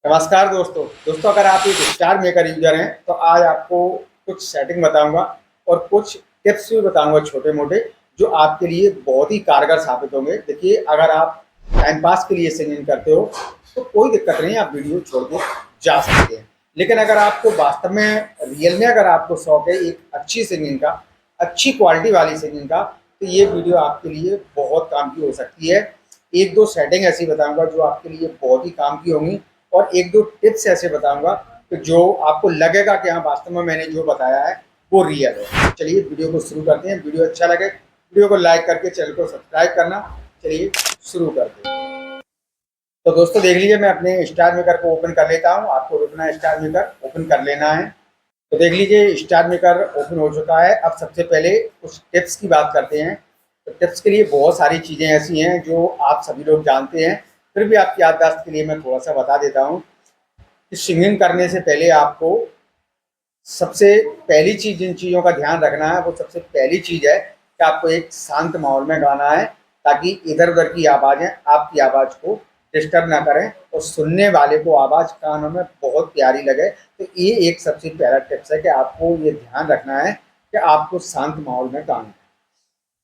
नमस्कार दोस्तों अगर आप एक स्टार मेकर यूजर हैं तो आज आपको कुछ सेटिंग बताऊंगा और कुछ टिप्स भी बताऊंगा छोटे मोटे जो आपके लिए बहुत ही कारगर साबित होंगे। देखिए, अगर आप टाइम पास के लिए सिंगिंग करते हो तो कोई दिक्कत नहीं, आप वीडियो छोड़ के जा सकते हैं। लेकिन अगर आपको वास्तव में रियल में अगर आपको शौक है एक अच्छी सिंगिंग का, अच्छी क्वालिटी वाली सिंगिंग का, तो ये वीडियो आपके लिए बहुत काम की हो सकती है। एक दो सेटिंग ऐसी बताऊंगा जो आपके लिए बहुत ही काम की होंगी और एक दो टिप्स ऐसे बताऊंगा कि जो आपको लगेगा कि हाँ वास्तव में मैंने जो बताया है वो रियल है। चलिए वीडियो को शुरू करते हैं। वीडियो अच्छा लगे वीडियो को लाइक करके चैनल को सब्सक्राइब करना। चलिए शुरू करते हैं। तो दोस्तों देख लीजिए, मैं अपने स्टार मेकर को ओपन कर लेता हूँ। आपको अपना स्टार मेकर ओपन कर लेना है। तो देख लीजिए, स्टार मेकर ओपन हो चुका है। अब सबसे पहले कुछ टिप्स की बात करते हैं। तो टिप्स के लिए बहुत सारी चीज़ें ऐसी हैं जो आप सभी लोग जानते हैं, फिर भी आपकी याददाश्त के लिए मैं थोड़ा सा बता देता हूँ कि सिंगिंग करने से पहले आपको सबसे पहली चीज़ जिन चीज़ों का ध्यान रखना है, वो सबसे पहली चीज़ है कि आपको एक शांत माहौल में गाना है ताकि इधर उधर की आवाज़ें आपकी आवाज़ को डिस्टर्ब ना करें और सुनने वाले को आवाज़ कानों में बहुत प्यारी लगे। तो ये एक सबसे पहला टिप्स है कि आपको ये ध्यान रखना है कि आपको शांत माहौल में गाना है।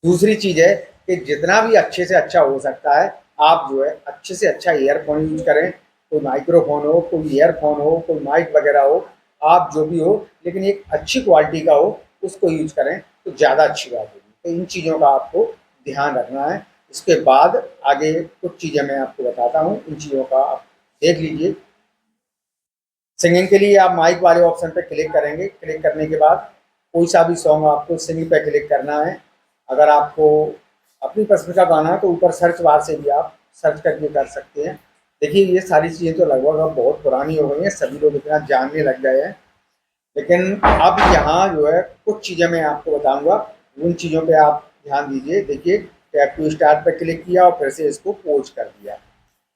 दूसरी चीज़ है कि जितना भी अच्छे से अच्छा हो सकता है आप जो है अच्छे से अच्छा ईयरफोन यूज करें। कोई माइक्रोफोन हो, कोई ईयरफोन हो, कोई माइक वगैरह हो, आप जो भी हो, लेकिन एक अच्छी क्वालिटी का हो उसको यूज करें तो ज़्यादा अच्छी बात होगी। तो इन चीज़ों का आपको ध्यान रखना है। इसके बाद आगे कुछ चीज़ें मैं आपको बताता हूँ, इन चीज़ों का आप देख लीजिए। सिंगिंग के लिए आप माइक वाले ऑप्शन पे क्लिक करेंगे। क्लिक करने के बाद कोई सा भी सॉन्ग आपको सिंगिंग पे क्लिक करना है। अगर आपको अपनी पसंद का गाना है तो ऊपर सर्च बार से भी आप सर्च करके कर सकते हैं। देखिए, ये सारी चीज़ें तो लगभग अब बहुत पुरानी हो गई हैं, सभी लोग इतना जानने लग गए हैं। लेकिन अब यहाँ जो है कुछ चीज़ें मैं आपको बताऊंगा, उन चीज़ों पे आप ध्यान दीजिए। देखिए, टैप टू स्टार्ट पे क्लिक किया और फिर से इसको पोज कर दिया।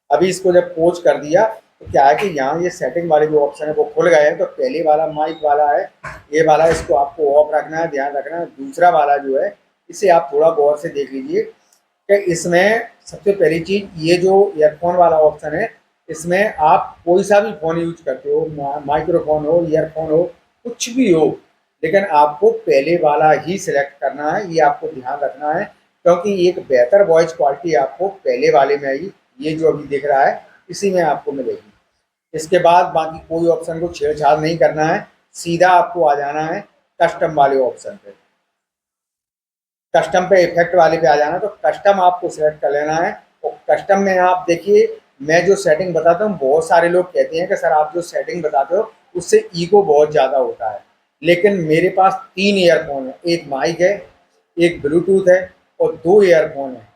अभी इसको जब पोज कर दिया तो क्या है कि यहाँ ये सेटिंग वाले जो ऑप्शन है वो खुल गए हैं। तो पहले वाला माइक वाला है, ये वाला, इसको आपको ऑफ रखना है, ध्यान रखना है। दूसरा वाला जो है इसे आप थोड़ा गौर से देख लीजिए कि इसमें सबसे पहली चीज़ ये जो ईयरफोन वाला ऑप्शन है, इसमें आप कोई सा भी फ़ोन यूज करते हो, माइक्रोफोन हो, ईयरफोन हो, कुछ भी हो, लेकिन आपको पहले वाला ही सिलेक्ट करना है। ये आपको ध्यान रखना है क्योंकि एक बेहतर वॉइस क्वालिटी आपको पहले वाले में ही, ये जो अभी दिख रहा है, इसी में आपको मिलेगी। इसके बाद बाकी कोई ऑप्शन को छेड़छाड़ नहीं करना है, सीधा आपको आ जाना है कस्टम वाले ऑप्शन पे। कस्टम पे इफेक्ट वाले पे आ जाना, तो कस्टम आपको सेलेक्ट कर लेना है। और कस्टम में आप देखिए, मैं जो सेटिंग बताता हूँ, बहुत सारे लोग कहते हैं कि सर आप जो सेटिंग बताते हो उससे ईगो बहुत ज़्यादा होता है। लेकिन मेरे पास 3 ईयरफोन है, एक माइक है, एक ब्लूटूथ है और 2 ईयरफोन है।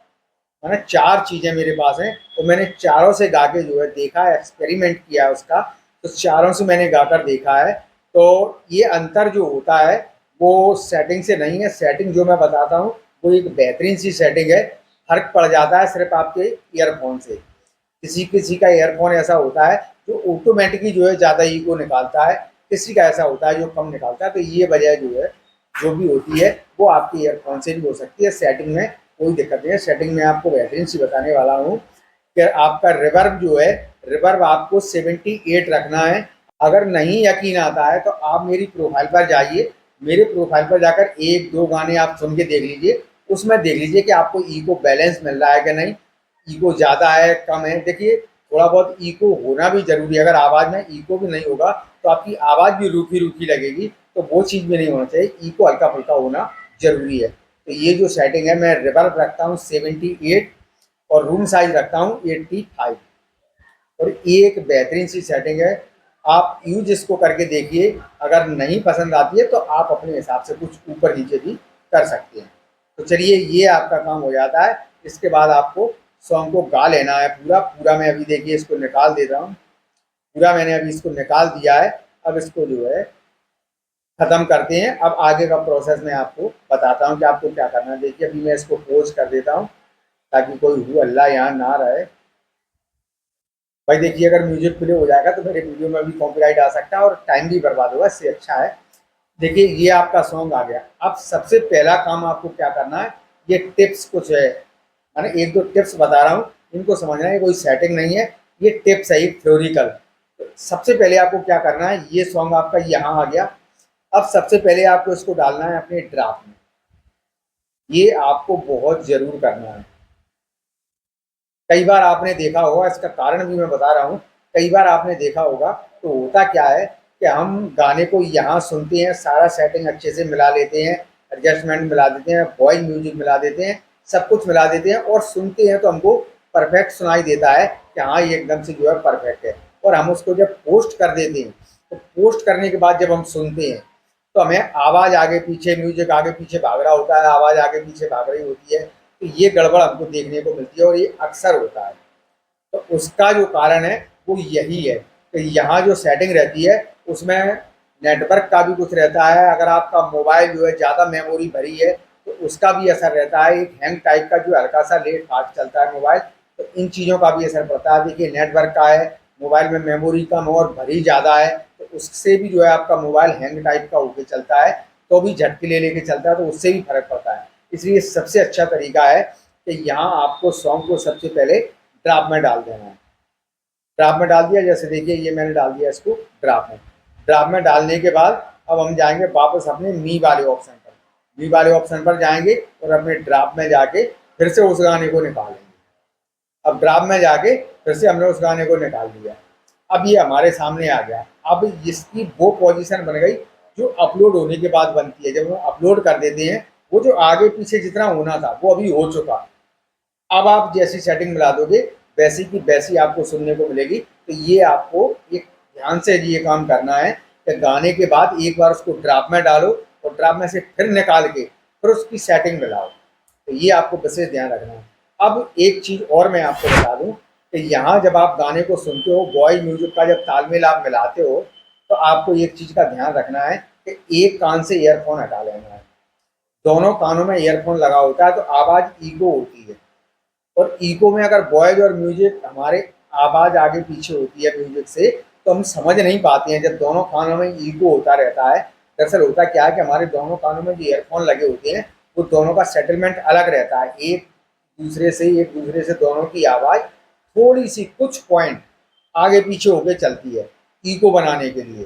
मैंने 4 चीज़ें मेरे पास हैं तो मैंने चारों से गा के जो है देखा है, एक्सपेरिमेंट किया है उसका। तो चारों से मैंने गाकर देखा है। तो ये अंतर जो होता है वो सेटिंग से नहीं है। सेटिंग जो मैं बताता हूँ वो एक बेहतरीन सी सेटिंग है। फ़र्क पड़ जाता है सिर्फ आपके ईयरफोन से। किसी किसी का ईयरफोन ऐसा होता है जो ऑटोमेटिकली जो है ज़्यादा ईको निकालता है, किसी का ऐसा होता है जो कम निकालता है। तो ये वजह जो है जो भी होती है वो आपके ईयरफोन से भी हो सकती है। सेटिंग में कोई दिक्कत नहीं है। सेटिंग में आपको बेहतरीन सी बताने वाला हूँ कि आपका रिवर्ब जो है, रिवर्ब आपको 78 रखना है। अगर नहीं यकीन आता है तो आप मेरी प्रोफाइल पर जाइए, मेरे प्रोफाइल पर जाकर एक दो गाने आप सुन के देख लीजिए। उसमें देख लीजिए कि आपको ईको बैलेंस मिल रहा है कि नहीं, ईको ज़्यादा है कम है। देखिए, थोड़ा बहुत ईको होना भी ज़रूरी है। अगर आवाज़ में ईको भी नहीं होगा तो आपकी आवाज़ भी रूखी रूखी लगेगी, तो वो चीज़ भी नहीं होना चाहिए। ईको हल्का फुल्का होना ज़रूरी है। तो ये जो सेटिंग है, मैं रिवर्ब रखता हूँ 78 और रूम साइज रखता हूँ 85। और ये एक बेहतरीन सी सेटिंग है, आप यूज इसको करके देखिए। अगर नहीं पसंद आती है तो आप अपने हिसाब से कुछ ऊपर नीचे भी कर सकते हैं। तो चलिए, ये आपका काम हो जाता है। इसके बाद आपको सॉन्ग को गा लेना है पूरा पूरा। मैं अभी देखिए इसको निकाल दे रहा हूँ, पूरा मैंने अभी इसको निकाल दिया है। अब इसको जो है ख़त्म करते हैं। अब आगे का प्रोसेस मैं आपको बताता हूँ कि आपको क्या करना है। देखिए, अभी मैं इसको पोज कर देता हूँ ताकि कोई हू हल्ला यहाँ ना रहे। भाई देखिए, अगर म्यूजिक प्ले हो जाएगा तो मेरे वीडियो में भी कॉपीराइट आ सकता है और टाइम भी बर्बाद होगा, इससे अच्छा है। देखिए, ये आपका सॉन्ग आ गया। अब सबसे पहला काम आपको क्या करना है, ये टिप्स कुछ है, मैंने एक दो टिप्स बता रहा हूँ, इनको समझना है। कोई सेटिंग नहीं है, ये टिप्स है, एक थ्योरिकल। तो सबसे पहले आपको क्या करना है, ये सॉन्ग आपका यहाँ आ गया। अब सबसे पहले आपको इसको डालना है अपने ड्राफ्ट में, ये आपको बहुत ज़रूर करना है। कई बार आपने देखा होगा, इसका कारण भी मैं बता रहा हूँ, कई बार आपने देखा होगा तो होता क्या है कि हम गाने को यहाँ सुनते हैं, सारा सेटिंग अच्छे से मिला लेते हैं, एडजस्टमेंट मिला देते हैं, वॉइस म्यूजिक मिला देते हैं, सब कुछ मिला देते हैं और सुनते हैं तो हमको परफेक्ट सुनाई देता है कि हाँ ये एकदम से जो है परफेक्ट है। और हम उसको जब पोस्ट कर देते हैं तो पोस्ट करने के बाद जब हम सुनते हैं तो हमें आवाज़ आगे पीछे, म्यूजिक आगे पीछे भाग रहा होता है, आवाज़ आगे पीछे भाग रही होती है, तो ये गड़बड़ हमको देखने को मिलती है और ये अक्सर होता है। तो उसका जो कारण है वो यही है कि यहाँ जो सेटिंग रहती है उसमें नेटवर्क का भी कुछ रहता है। अगर आपका मोबाइल जो है ज़्यादा मेमोरी भरी है तो उसका भी असर रहता है। एक हैंग टाइप का जो हल्का सा लेट फास्ट चलता है मोबाइल, तो इन चीज़ों का भी असर पड़ता है। देखिए नेटवर्क का है, मोबाइल में मेमोरी कम और भरी ज़्यादा है तो उससे भी जो है आपका मोबाइल हैंग टाइप का होकर चलता है, तो भी झटके ले लेके चलता है, तो उससे भी फर्क पड़ता है। इसलिए सबसे अच्छा तरीका है कि यहाँ आपको सॉन्ग को सबसे पहले ड्राफ्ट में डाल देना है। ड्राफ्ट में डाल दिया, जैसे देखिए ये मैंने डाल दिया इसको ड्राफ्ट में। ड्राफ्ट में डालने के बाद अब हम जाएंगे वापस अपने मी वाले ऑप्शन पर, मी वाले ऑप्शन पर जाएंगे और अपने ड्राफ्ट में जाके फिर से उस गाने को निकालेंगे। अब ड्राफ्ट में जाके फिर से हमने उस गाने को निकाल दिया। अब ये हमारे सामने आ गया। अब इसकी वो पोजीशन बन गई जो अपलोड होने के बाद बनती है। जब हम अपलोड कर देते हैं वो जो आगे पीछे जितना होना था वो अभी हो चुका। अब आप जैसी सेटिंग मिला दोगे वैसी की वैसी आपको सुनने को मिलेगी। तो ये आपको एक ध्यान से ये काम करना है कि गाने के बाद एक बार उसको ड्राफ्ट में डालो और ड्राफ्ट में से फिर निकाल के फिर उसकी सेटिंग मिलाओ। तो ये आपको विशेष ध्यान रखना है। अब एक चीज़ और मैं आपको बता दूं कि यहाँ जब आप गाने को सुनते हो, वॉइस म्यूजिक का जब तालमेल आप मिलाते हो, तो आपको एक चीज़ का ध्यान रखना है कि एक कान से ईयरफोन हटा लेना है। दोनों कानों में ईयरफोन लगा होता है तो आवाज़ ईको होती है, और इको में अगर वॉइस और म्यूजिक हमारे आवाज़ आगे पीछे होती है म्यूजिक से, तो हम समझ नहीं पाते हैं जब दोनों कानों में इको होता रहता है। दरअसल होता क्या है कि हमारे दोनों कानों में जो ईयरफोन लगे होते हैं वो दोनों का सेटलमेंट अलग रहता है, एक दूसरे से दोनों की आवाज़ थोड़ी सी कुछ पॉइंट आगे पीछे होकर चलती है इको बनाने के लिए।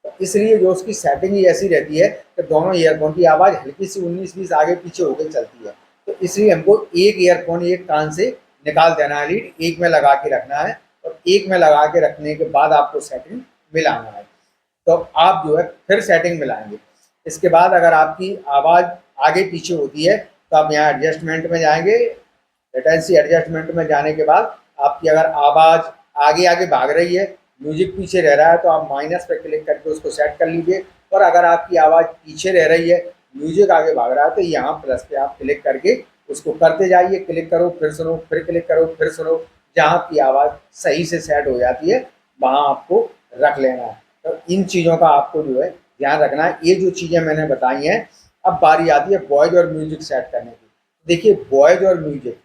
तो इसलिए जो उसकी सेटिंग ही ऐसी रहती है कि दोनों ईयरफोन की आवाज़ हल्की सी 19-20 आगे पीछे होकर चलती है। तो इसलिए हमको एक ईयरफोन एक कान से निकाल देना है, लीड एक में लगा के रखना है, और एक में लगा के रखने के बाद आपको सेटिंग मिलाना है। तो आप जो है फिर सेटिंग मिलाएंगे। इसके बाद अगर आपकी आवाज़ आगे पीछे होती है तो आप यहाँ एडजस्टमेंट में जाएंगे। लेटेंसी एडजस्टमेंट में जाने के बाद आपकी अगर आवाज़ आगे आगे भाग रही है, म्यूजिक पीछे रह रहा है, तो आप माइनस पर क्लिक करके उसको सेट कर लीजिए। और अगर आपकी आवाज़ पीछे रह रही है, म्यूजिक आगे भाग रहा है, तो यहाँ प्लस पे आप क्लिक करके उसको करते जाइए। क्लिक करो फिर सुनो, फिर क्लिक करो फिर सुनो, जहाँ आपकी आवाज़ सही से सेट हो जाती है वहाँ आपको रख लेना है। तो इन चीज़ों का आपको जो है ध्यान रखना है। ये जो चीज़ें मैंने बताई हैं, अब बारी आती है वॉइस और म्यूजिक सेट करने की। देखिए वॉइस और म्यूजिक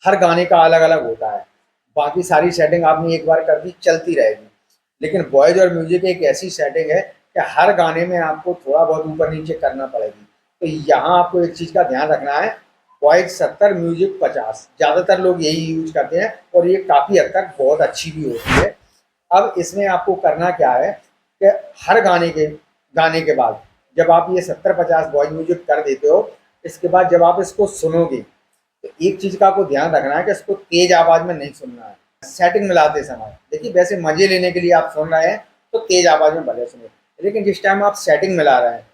हर गाने का अलग अलग होता है। बाकी सारी सेटिंग आपने एक बार कर दी चलती रहेगी, लेकिन वॉइस और म्यूजिक एक ऐसी सेटिंग है कि हर गाने में आपको थोड़ा बहुत ऊपर नीचे करना पड़ेगी। तो यहाँ आपको एक चीज़ का ध्यान रखना है, वॉइस 70 म्यूजिक 50, ज़्यादातर लोग यही यूज करते हैं और ये काफ़ी हद तक बहुत अच्छी भी होती है। अब इसमें आपको करना क्या है कि हर गाने के बाद जब आप ये 70-50 वॉइस म्यूजिक कर देते हो, इसके बाद जब आप इसको सुनोगे तो एक चीज़ का आपको ध्यान रखना है कि इसको तेज आवाज़ में नहीं सुनना है सेटिंग मिलाते समय। देखिए वैसे मज़े लेने के लिए आप सुन रहे हैं तो तेज आवाज़ में भले सुने, लेकिन जिस टाइम आप सेटिंग मिला रहे हैं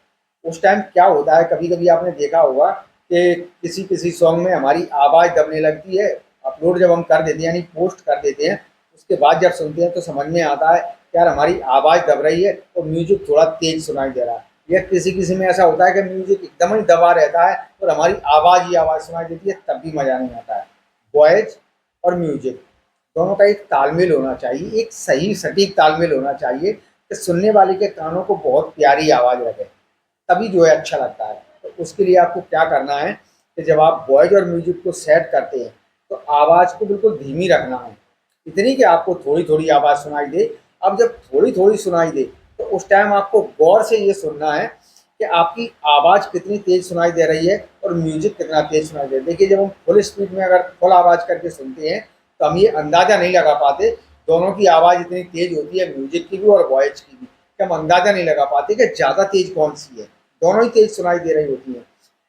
उस टाइम क्या होता है, कभी कभी आपने देखा होगा कि किसी किसी सॉन्ग में हमारी आवाज़ दबने लगती है। अपलोड जब हम कर देते हैं यानी पोस्ट कर देते हैं, उसके बाद जब सुनते हैं तो समझ में आता है यार हमारी आवाज़ दब रही है और म्यूजिक थोड़ा तेज सुनाई दे रहा है, या किसी किसी में ऐसा होता है कि म्यूजिक एकदम ही दबा रहता है और हमारी आवाज़ ही आवाज़ सुनाई देती है, तब भी मज़ा नहीं आता है। वॉइस और म्यूजिक दोनों का एक तालमेल होना चाहिए, एक सही सटीक तालमेल होना चाहिए कि सुनने वाले के कानों को बहुत प्यारी आवाज़ लगे, तभी जो है अच्छा लगता है। तो उसके लिए आपको क्या करना है कि जब आप वॉइस और म्यूजिक को सेट करते हैं तो आवाज़ को बिल्कुल धीमी रखना है, इतनी कि आपको थोड़ी थोड़ी आवाज़ सुनाई दे। अब जब थोड़ी थोड़ी सुनाई दे तो उस टाइम आपको गौर से ये सुनना है कि आपकी आवाज़ कितनी तेज़ सुनाई दे रही है और म्यूजिक कितना तेज़ सुनाई दे रहा है। देखिए जब हम फुल स्पीड में अगर फुल आवाज़ करके सुनते हैं तो हम ये अंदाज़ा नहीं लगा पाते दोनों की आवाज़ इतनी तेज होती है, म्यूजिक की भी और वॉइस की भी, कि हम अंदाजा नहीं लगा पाते कि ज़्यादा तेज कौन सी है। दोनों ही तेज सुनाई दे रही होती हैं।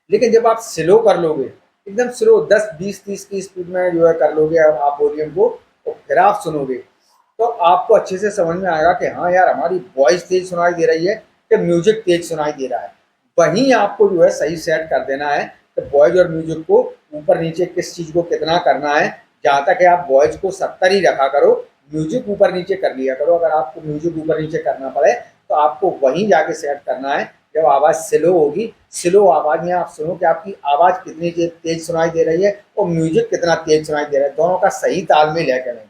लेकिन जब आप स्लो कर लोगे, एकदम स्लो 10, 20, 30 की स्पीड में जो है कर लोगे आप वॉल्यूम को, और फिर आप सुनोगे, तो आपको अच्छे से समझ में आएगा कि हाँ यार, हमारी वॉइस तेज सुनाई दे रही है कि म्यूजिक तेज सुनाई दे रहा है। वहीं आपको जो है सही सेट कर देना है कि वॉइस और म्यूजिक को ऊपर नीचे किस चीज़ को कितना करना है। जहाँ तक है आप वॉइस को 70 ही रखा करो, म्यूजिक ऊपर नीचे कर लिया करो। अगर आपको म्यूजिक ऊपर नीचे करना पड़े तो आपको वहीं जाके सेट करना है जब आवाज़ स्लो होगी। स्लो आवाज़ में आप सुनो कि आपकी आवाज़ कितनी तेज सुनाई दे रही है और म्यूजिक कितना तेज सुनाई दे रहा है, दोनों का सही तालमेल है कि नहीं।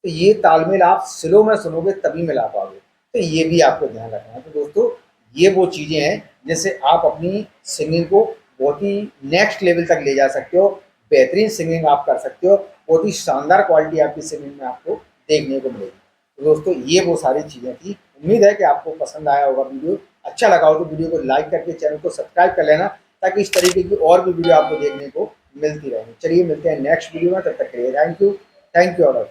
तो ये तालमेल आप स्लो में सुनोगे तभी मिला पाओगे। तो ये भी आपको ध्यान रखना है। तो दोस्तों, ये वो चीज़ें हैं जिससे आप अपनी सिंगिंग को बहुत ही नेक्स्ट लेवल तक ले जा सकते हो, बेहतरीन सिंगिंग आप कर सकते हो, बहुत ही शानदार क्वालिटी आपकी सिंगिंग में आपको देखने को मिलेगी। तो दोस्तों, ये वो सारी चीज़ें थी। उम्मीद है कि आपको पसंद आया होगा वीडियो। अच्छा लगा हो तो वीडियो को लाइक करके चैनल को सब्सक्राइब कर लेना, ताकि इस तरीके की और भी वीडियो आपको देखने को मिलती रहे। चलिए मिलते हैं नेक्स्ट वीडियो में, तब तक के लिए thank you. Thank you all.